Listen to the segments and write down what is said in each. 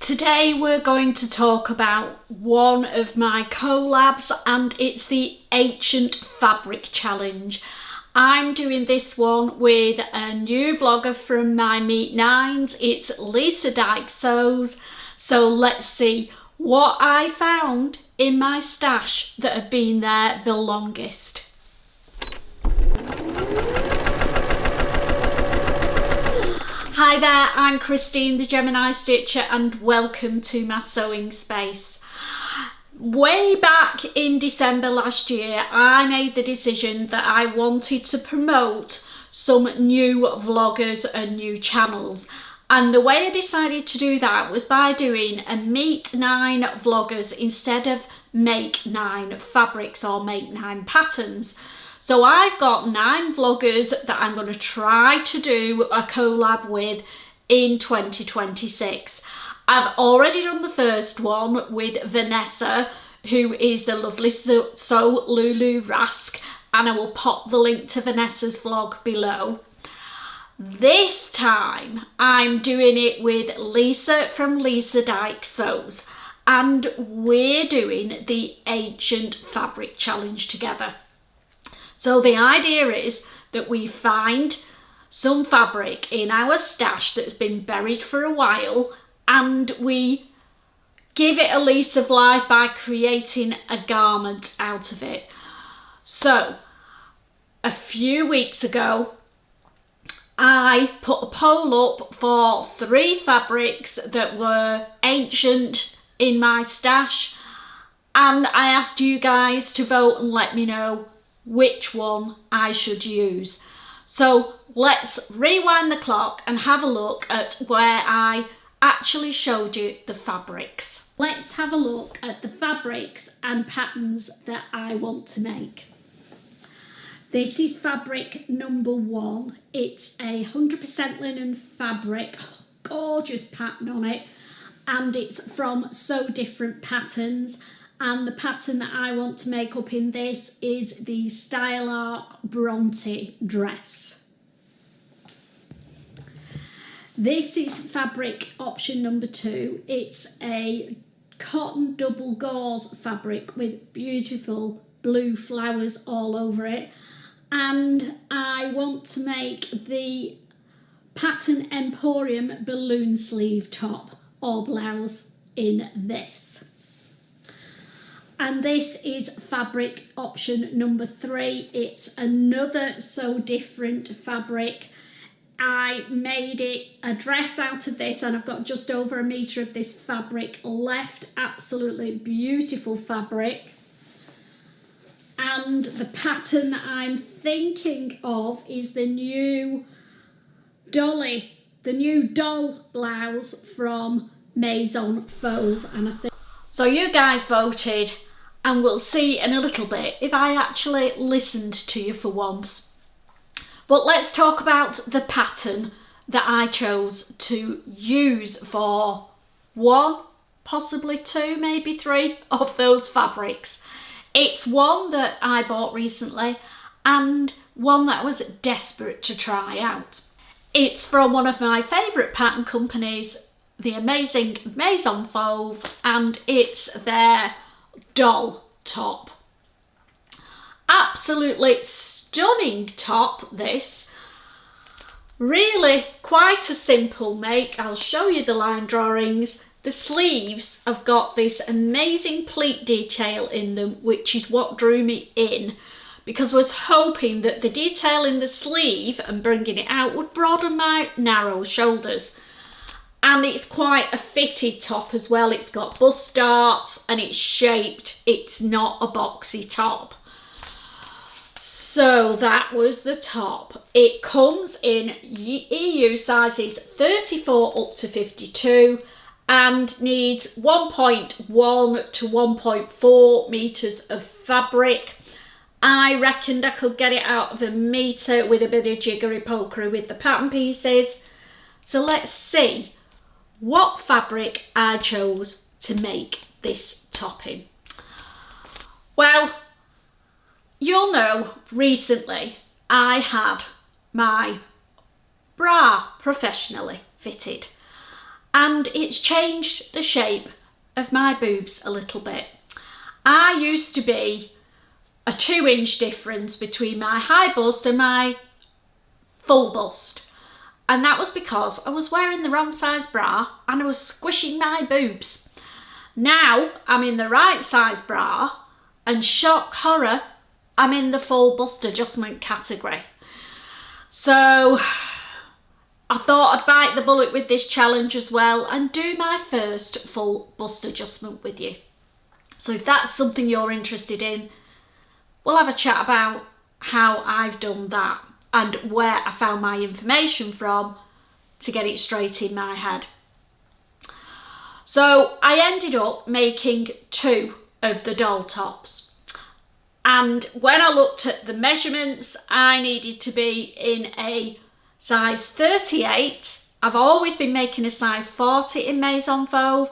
Today we're going to talk about one of my collabs, and it's the Ancient Fabric Challenge. I'm doing this one with a new vlogger from my Meet Nines. It's LESA'S. So let's see what I found in my stash that have been there the longest. Hi there, I'm Christine the Gemini Stitcher and welcome to my sewing space. Way back in December last year, I made the decision that I wanted to promote some new vloggers and new channels. And the way I decided to do that was by doing a Meet 9 vloggers instead of Make 9 fabrics or Make 9 patterns. So I've got 9 vloggers that I'm going to try to do a collab with in 2026. I've already done the first one with Vanessa, who is the lovely Sew Lulu Rask, and I will pop the link to Vanessa's vlog below. This time I'm doing it with Lisa from LESA'S, and we're doing the Ancient Fabric Challenge together. So the idea is that we find some fabric in our stash that's been buried for a while and we give it a lease of life by creating a garment out of it. So a few weeks ago, I put a poll up for 3 fabrics that were ancient in my stash, and I asked you guys to vote and let me know which one I should use. So let's rewind the clock and have a look at where I actually showed you the fabrics. Let's have a look at the fabrics and patterns that I want to make. This is fabric number 1. It's a 100% linen fabric, gorgeous pattern on it, and it's from So Different Patterns. And the pattern that I want to make up in this is the Style Arc Bronte dress. This is fabric option number 2. It's a cotton double gauze fabric with beautiful blue flowers all over it. And I want to make the Pattern Emporium balloon sleeve top or blouse in this. And this is fabric option number 3. It's another So Different fabric. I made it a dress out of this and I've got just over 1 metre of this fabric left. Absolutely beautiful fabric. And the pattern that I'm thinking of is the new doll blouse from Maison Fauve. And I think so you guys voted, and we'll see in a little bit if I actually listened to you for once. But let's talk about the pattern that I chose to use for 1, possibly 2, maybe 3 of those fabrics. It's one that I bought recently and one that I was desperate to try out. It's from one of my favourite pattern companies, the amazing Maison Fauve, and it's their doll top. Absolutely stunning top, this. Really quite a simple make. I'll show you the line drawings. The sleeves have got this amazing pleat detail in them, which is what drew me in, because I was hoping that the detail in the sleeve and bringing it out would broaden my narrow shoulders. And it's quite a fitted top as well. It's got bust darts and it's shaped. It's not a boxy top. So that was the top. It comes in EU sizes 34 up to 52 and needs 1.1 to 1.4 metres of fabric. I reckoned I could get it out of 1 metre with a bit of jiggery pokery with the pattern pieces. So let's see what fabric I chose to make this top in. Well, you'll know recently I had my bra professionally fitted, and it's changed the shape of my boobs a little bit. I used to be a 2-inch difference between my high bust and my full bust, and that was because I was wearing the wrong size bra and I was squishing my boobs. Now I'm in the right size bra, and shock horror, I'm in the full bust adjustment category. So I thought I'd bite the bullet with this challenge as well and do my first full bust adjustment with you. So if that's something you're interested in, we'll have a chat about how I've done that and where I found my information from to get it straight in my head. So I ended up making 2 of the doll tops. And when I looked at the measurements, I needed to be in a size 38. I've always been making a size 40 in Maison Fauve,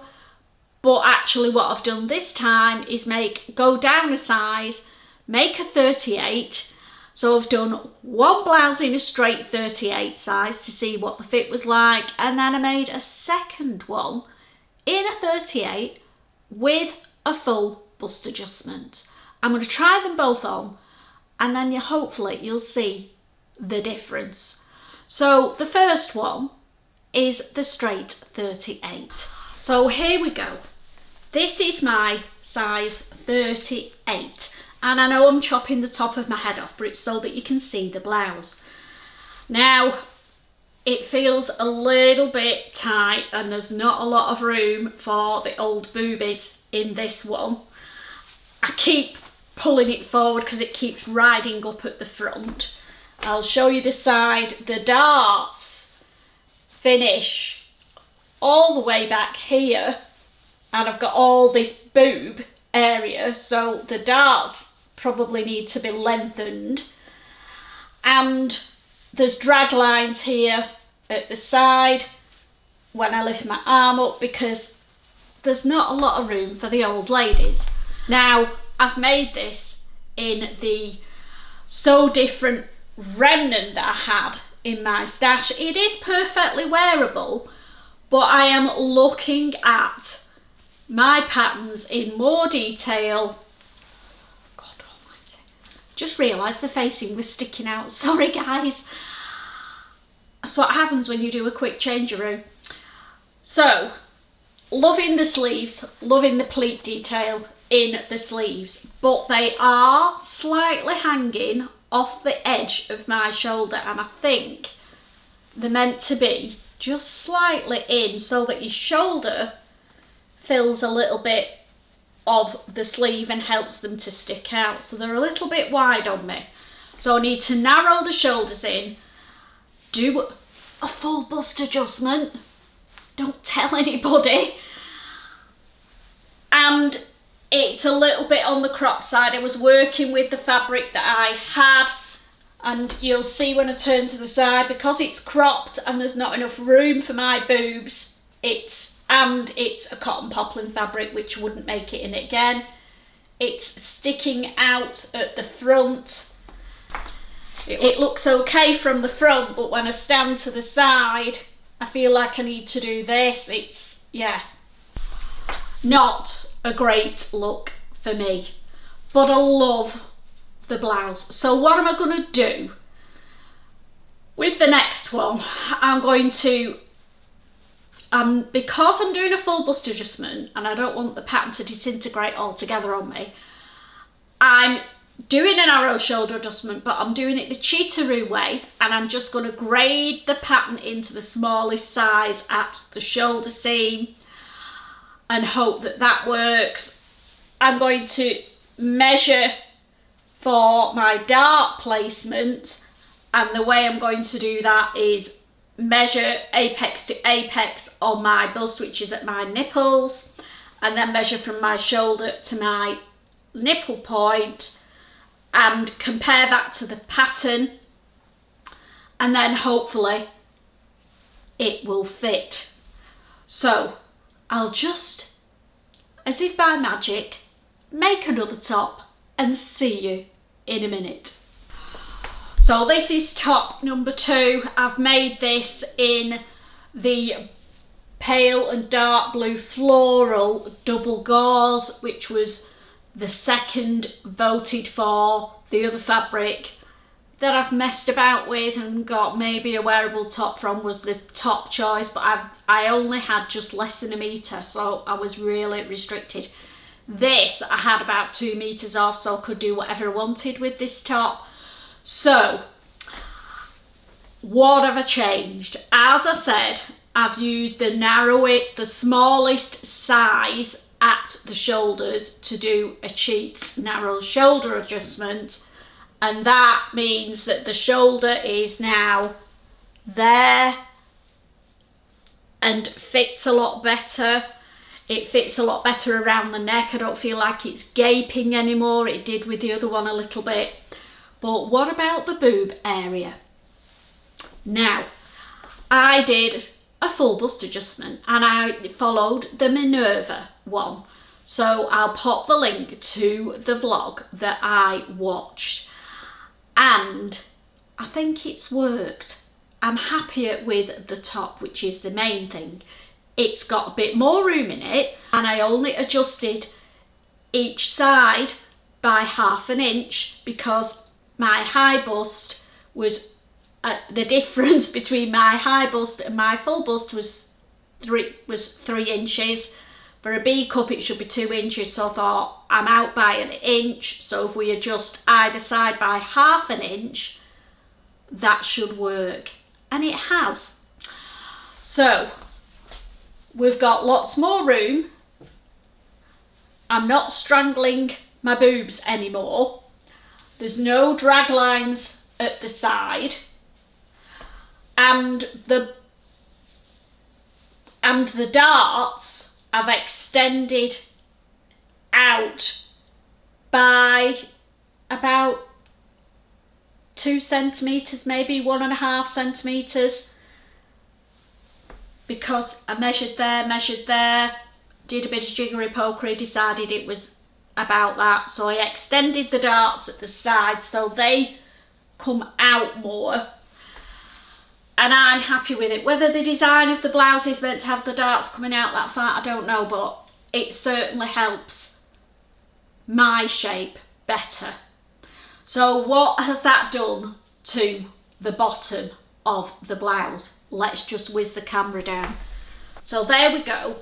but actually what I've done this time is go down a size, make a 38. So I've done one blouse in a straight 38 size to see what the fit was like, and then I made a second one in a 38 with a full bust adjustment. I'm going to try them both on, and then hopefully you'll see the difference. So the first one is the straight 38. So here we go. This is my size 38, and I know I'm chopping the top of my head off, but it's so that you can see the blouse. Now, it feels a little bit tight and there's not a lot of room for the old boobies in this one. I keep pulling it forward because it keeps riding up at the front. I'll show you the side. The darts finish all the way back here, and I've got all this boob area, so the darts probably need to be lengthened, and there's drag lines here at the side when I lift my arm up because there's not a lot of room for the old ladies. Now, I've made this in the So Different remnant that I had in my stash. It is perfectly wearable, but I am looking at my patterns in more detail. God almighty. Just realised the facing was sticking out. Sorry guys. That's what happens when you do a quick change-around. So, loving the sleeves, loving the pleat detail in the sleeves, but they are slightly hanging off the edge of my shoulder, and I think they're meant to be just slightly in so that your shoulder fills a little bit of the sleeve and helps them to stick out. So they're a little bit wide on me. So I need to narrow the shoulders in, do a full bust adjustment, don't tell anybody, and it's a little bit on the crop side. I was working with the fabric that I had, and you'll see when I turn to the side, because it's cropped and there's not enough room for my boobs, it's a cotton poplin fabric, which wouldn't make it in again. It's sticking out at the front. It looks okay from the front, but when I stand to the side, I feel like I need to do this. It's, yeah, not a great look for me, but I love the blouse. So what am I going to do with the next one? I'm going to, because I'm doing a full bust adjustment and I don't want the pattern to disintegrate altogether on me, I'm doing an arrow shoulder adjustment, but I'm doing it the cheateroo way, and I'm just going to grade the pattern into the smallest size at the shoulder seam and hope that that works. I'm going to measure for my dart placement, and the way I'm going to do that is measure apex to apex on my bust, which is at my nipples, and then measure from my shoulder to my nipple point and compare that to the pattern, and then hopefully it will fit. So I'll just, as if by magic, make another top and see you in a minute. So this is top number 2. I've made this in the pale and dark blue floral double gauze, which was the second voted for. The other fabric that I've messed about with and got maybe a wearable top from was the top choice, but I only had just less than a metre, so I was really restricted. This I had about 2 meters off, so I could do whatever I wanted with this top. So what have I changed? As I said, I've used the smallest size at the shoulders to do a cheeks narrow shoulder adjustment, and that means that the shoulder is now there and fits a lot better. It fits a lot better around the neck. I don't feel like it's gaping anymore. It did with the other one a little bit. But what about the boob area? Now, I did a full bust adjustment and I followed the MINERVA one. So I'll pop the link to the vlog that I watched. And I think it's worked. I'm happier with the top, which is the main thing. It's got a bit more room in it, and I only adjusted each side by 1/2 inch because my high bust was the difference between my high bust and my full bust was 3 inches. For a B cup it should be 2 inches, so I thought I'm out by 1 inch, so if we adjust either side by 1/2 inch, that should work, and it has. So we've got lots more room. I'm not strangling my boobs anymore. There's no drag lines at the side, and the darts I've extended out by about 2 centimetres, maybe 1.5 centimetres, because I measured there, did a bit of jiggery pokery, decided it was about that, so I extended the darts at the side so they come out more, and I'm happy with it. Whether the design of the blouse is meant to have the darts coming out that far, I don't know, but it certainly helps my shape better. So what has that done to the bottom of the blouse? Let's just whiz the camera down. So there we go.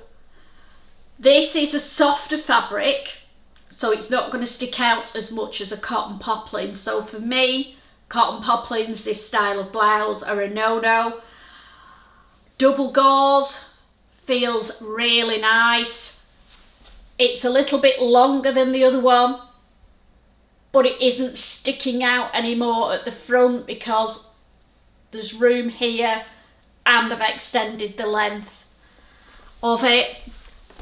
This is a softer fabric, so it's not going to stick out as much as a cotton poplin. So for me, cotton poplins, this style of blouse, are a no-no. Double gauze feels really nice. It's a little bit longer than the other one, but it isn't sticking out anymore at the front because there's room here and I've extended the length of it.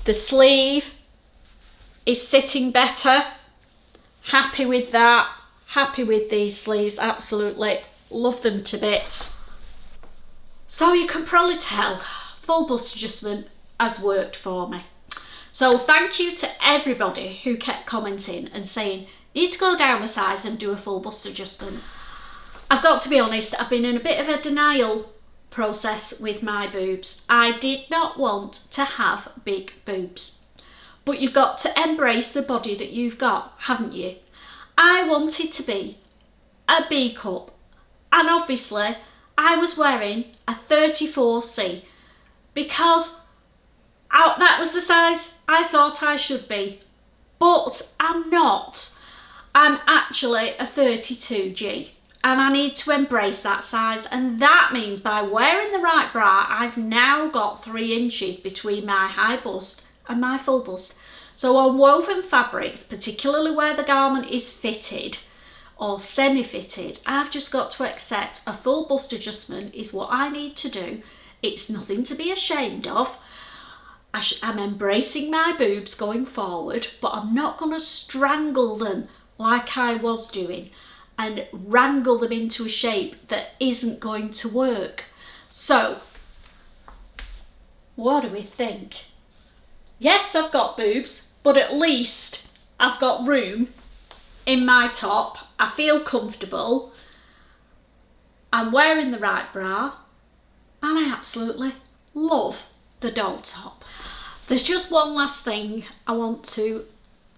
The sleeve is sitting better. Happy with that. Happy with these sleeves, absolutely. Love them to bits. So you can probably tell, full bust adjustment has worked for me. So thank you to everybody who kept commenting and saying, need to go down a size and do a full bust adjustment. I've got to be honest, I've been in a bit of a denial process with my boobs. I did not want to have big boobs. But you've got to embrace the body that you've got, haven't you? I wanted to be a B cup, and obviously I was wearing a 34C because that was the size I thought I should be, but I'm not. I'm actually a 32G, and I need to embrace that size, and that means by wearing the right bra I've now got 3 inches between my high bust and my full bust. So on woven fabrics, particularly where the garment is fitted or semi-fitted, I've just got to accept a full bust adjustment is what I need to do. It's nothing to be ashamed of. I'm embracing my boobs going forward, but I'm not going to strangle them like I was doing and wrangle them into a shape that isn't going to work. So, what do we think? Yes, I've got boobs, but at least I've got room in my top. I feel comfortable. I'm wearing the right bra, and I absolutely love the doll top. There's just one last thing I want to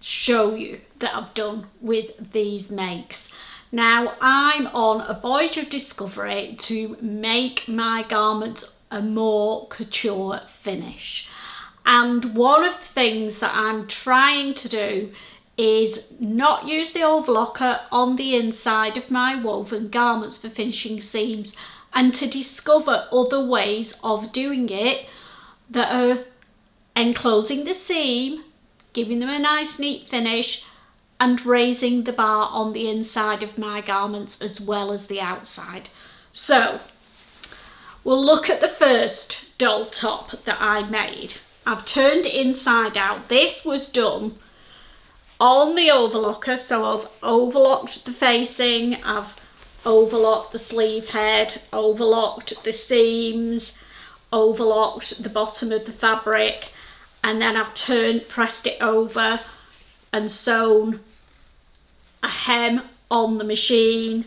show you that I've done with these makes. Now, I'm on a voyage of discovery to make my garments a more couture finish. And one of the things that I'm trying to do is not use the overlocker on the inside of my woven garments for finishing seams, and to discover other ways of doing it that are enclosing the seam, giving them a nice neat finish, and raising the bar on the inside of my garments as well as the outside. So we'll look at the first doll top that I made. I've turned it inside out. This was done on the overlocker, so I've overlocked the facing, I've overlocked the sleeve head, overlocked the seams, overlocked the bottom of the fabric, and then I've pressed it over and sewn a hem on the machine,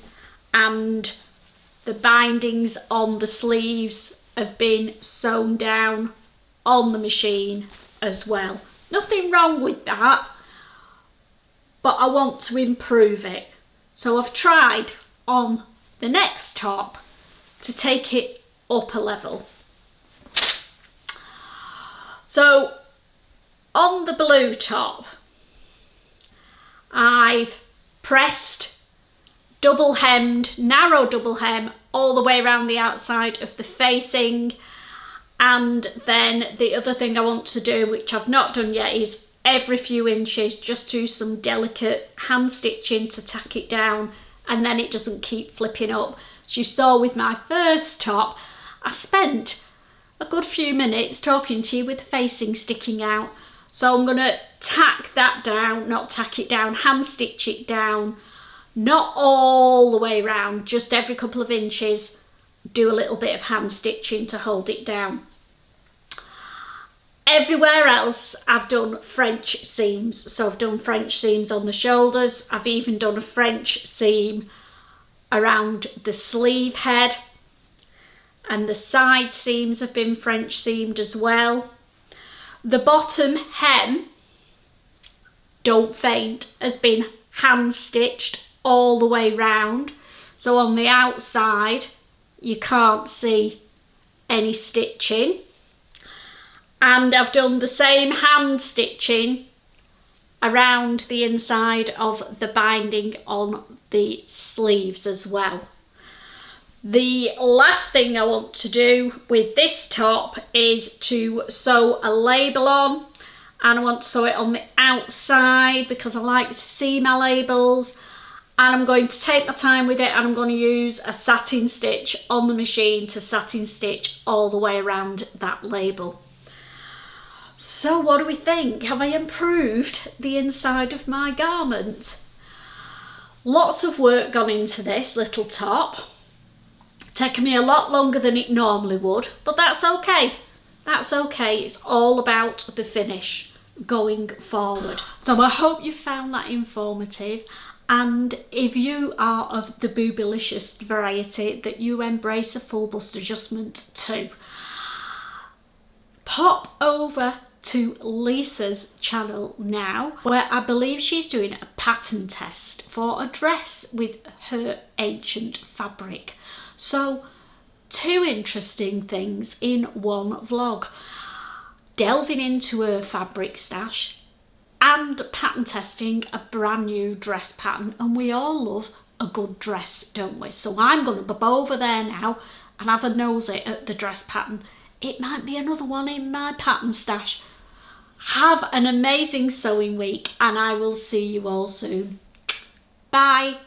and the bindings on the sleeves have been sewn down on the machine as well. Nothing wrong with that, but I want to improve it. So I've tried on the next top to take it up a level. So on the blue top, I've pressed double hemmed, narrow double hem all the way around the outside of the facing. And then the other thing I want to do, which I've not done yet, is every few inches just do some delicate hand stitching to tack it down, and then it doesn't keep flipping up. As you saw with my first top, I spent a good few minutes talking to you with the facing sticking out. So I'm going to tack that down, not tack it down, hand stitch it down, not all the way around, just every couple of inches, do a little bit of hand stitching to hold it down. Everywhere else I've done French seams. So I've done French seams on the shoulders. I've even done a French seam around the sleeve head, and the side seams have been French seamed as well. The bottom hem, don't faint, has been hand stitched all the way round. So on the outside, you can't see any stitching. And I've done the same hand stitching around the inside of the binding on the sleeves as well. The last thing I want to do with this top is to sew a label on, and I want to sew it on the outside because I like to see my labels, and I'm going to take my time with it, and I'm going to use a satin stitch on the machine to satin stitch all the way around that label. So what do we think? Have I improved the inside of my garment? Lots of work gone into this little top. Taken me a lot longer than it normally would, but that's okay. That's okay. It's all about the finish going forward. So I hope you found that informative, and if you are of the boobylicious variety, that you embrace a full bust adjustment too, pop over to LESA'S channel now, where I believe she's doing a pattern test for a dress with her ancient fabric. So, two interesting things in one vlog. Delving into her fabric stash and pattern testing a brand new dress pattern. And we all love a good dress, don't we? So I'm going to bob over there now and have a nosy at the dress pattern. It might be another one in my pattern stash. Have an amazing sewing week, and I will see you all soon. Bye.